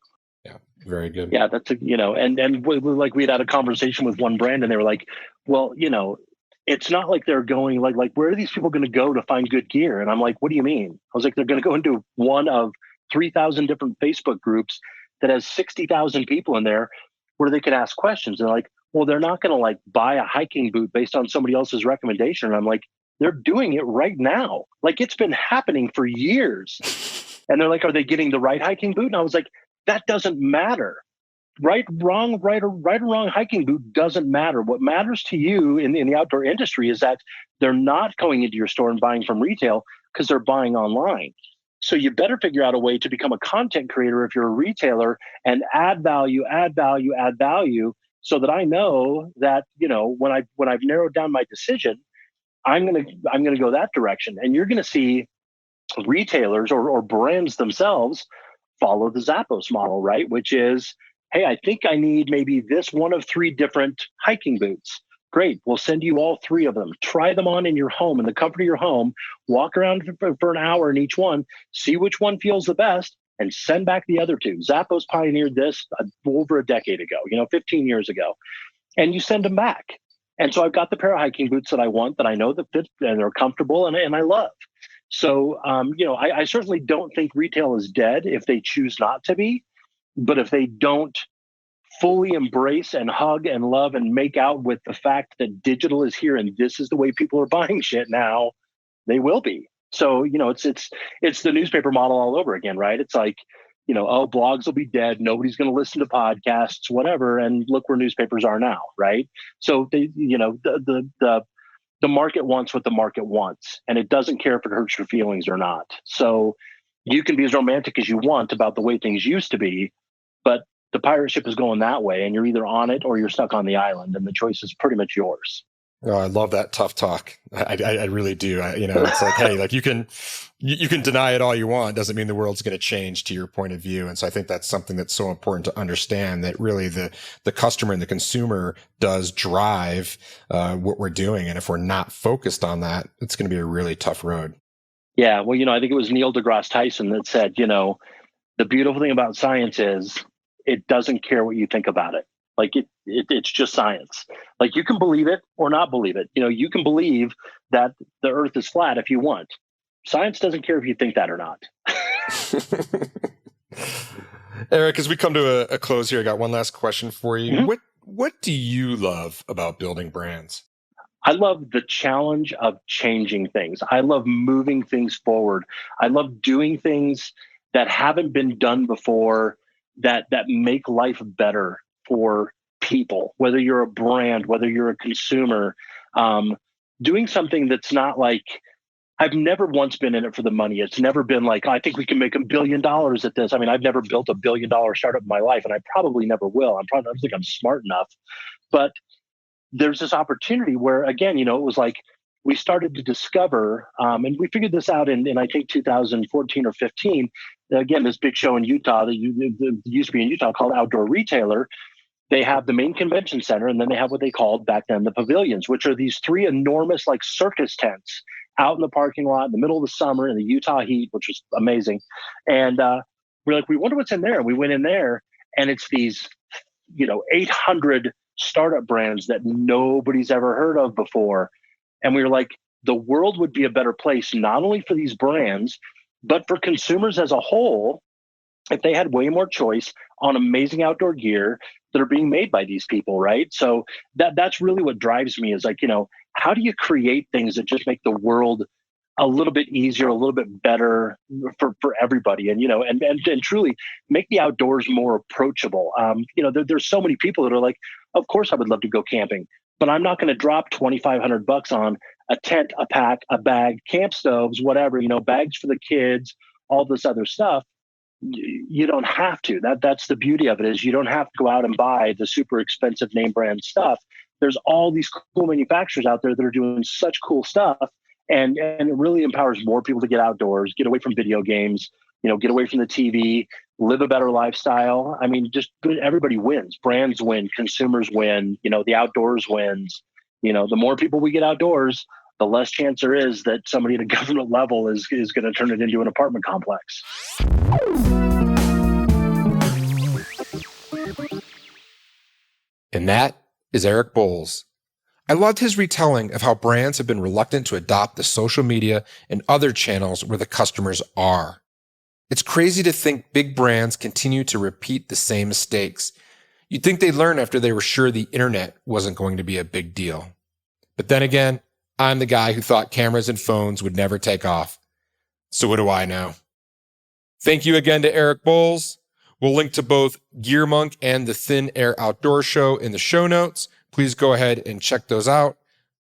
Yeah. Very good. Yeah. That's like we had a conversation with one brand and they were like, well, it's not like they're going like, where are these people going to go to find good gear? And I'm like, what do you mean? I was like, they're going to go into one of 3,000 different Facebook groups that has 60,000 people in there where they can ask questions. They're like, well, they're not going to like buy a hiking boot based on somebody else's recommendation. And I'm like, they're doing it right now. Like, it's been happening for years. And they're like, are they getting the right hiking boot? And I was like, that doesn't matter. Right or wrong hiking boot doesn't matter. What matters to you in the outdoor industry is that they're not going into your store and buying from retail because they're buying online. So you better figure out a way to become a content creator if you're a retailer and add value so that I know that, when I've narrowed down my decision, I'm going to go that direction. And you're going to see retailers or brands themselves follow the Zappos model, right? Which is, hey, I think I need maybe this one of 3 different hiking boots. Great. We'll send you all 3 of them. Try them on in your home, in the comfort of your home. Walk around for an hour in each one. See which one feels the best and send back the other 2. Zappos pioneered this over a decade ago, 15 years ago. And you send them back. And so I've got the pair of hiking boots that I want, that I know that fit and they're comfortable and I love. So, I certainly don't think retail is dead if they choose not to be. But if they don't fully embrace and hug and love and make out with the fact that digital is here and this is the way people are buying shit now, they will be. So, it's the newspaper model all over again, right? It's like, blogs will be dead. Nobody's going to listen to podcasts, whatever. And look where newspapers are now, right? So the market wants what the market wants, and it doesn't care if it hurts your feelings or not. So you can be as romantic as you want about the way things used to be, but the pirate ship is going that way, and you're either on it or you're stuck on the island, and the choice is pretty much yours. Oh, I love that tough talk. I really do. It's like, hey, like you can deny it all you want. Doesn't mean the world's going to change to your point of view. And so I think that's something that's so important to understand, that really the customer and the consumer does drive what we're doing. And if we're not focused on that, it's going to be a really tough road. Yeah. Well, I think it was Neil deGrasse Tyson that said, the beautiful thing about science is it doesn't care what you think about it. Like it's just science. Like, you can believe it or not believe it. You can believe that the earth is flat if you want. Science doesn't care if you think that or not. Erik, as we come to a close here, I got one last question for you. Mm-hmm. What do you love about building brands? I love the challenge of changing things. I love moving things forward. I love doing things that haven't been done before that make life better for people, whether you're a brand, whether you're a consumer. Um, Doing something that's not like, I've never once been in it for the money. It's never been like, I think we can make $1 billion at this. I mean, I've never built $1 billion startup in my life, and I probably never will. I don't think I'm smart enough. But there's this opportunity where, again, it was like we started to discover, and we figured this out in I think 2014 or 15. Again, this big show in Utah that used to be in Utah called Outdoor Retailer. They have the main convention center, and then they have what they called back then the pavilions, which are these three enormous like circus tents out in the parking lot in the middle of the summer in the Utah heat, which was amazing. And we're like, we wonder what's in there. And we went in there, and it's these 800 startup brands that nobody's ever heard of before. And we were like, the world would be a better place, not only for these brands, but for consumers as a whole, if they had way more choice on amazing outdoor gear that are being made by these people, right? So that's really what drives me is like, how do you create things that just make the world a little bit easier, a little bit better for everybody, and and truly make the outdoors more approachable. There's so many people that are like, of course I would love to go camping, but I'm not going to drop $2,500 on a tent, a pack, a bag, camp stoves, whatever, bags for the kids, all this other stuff. You don't have to. That's the beauty of it, is you don't have to go out and buy the super expensive name brand stuff. There's all these cool manufacturers out there that are doing such cool stuff. And it really empowers more people to get outdoors, get away from video games, get away from the TV, live a better lifestyle. I mean, just everybody wins. Brands win, consumers win, the outdoors wins. The more people we get outdoors, the less chance there is that somebody at a government level is going to turn it into an apartment complex. And that is Erik Boles. I loved his retelling of how brands have been reluctant to adopt the social media and other channels where the customers are. It's crazy to think big brands continue to repeat the same mistakes. You'd think they'd learn after they were sure the internet wasn't going to be a big deal. But then again, I'm the guy who thought cameras and phones would never take off. So what do I know? Thank you again to Erik Boles. We'll link to both Gearmunk and the Thin Air Outdoor Show in the show notes. Please go ahead and check those out.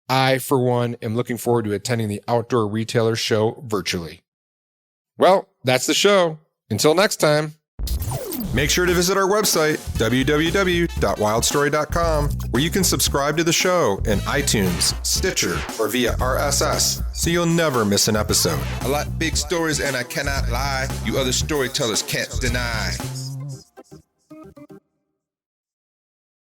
I, for one, am looking forward to attending the Outdoor Retailer Show virtually. Well, that's the show. Until next time. Make sure to visit our website, www.wildstory.com, where you can subscribe to the show in iTunes, Stitcher, or via RSS, so you'll never miss an episode. I like big stories and I cannot lie. You other storytellers can't deny.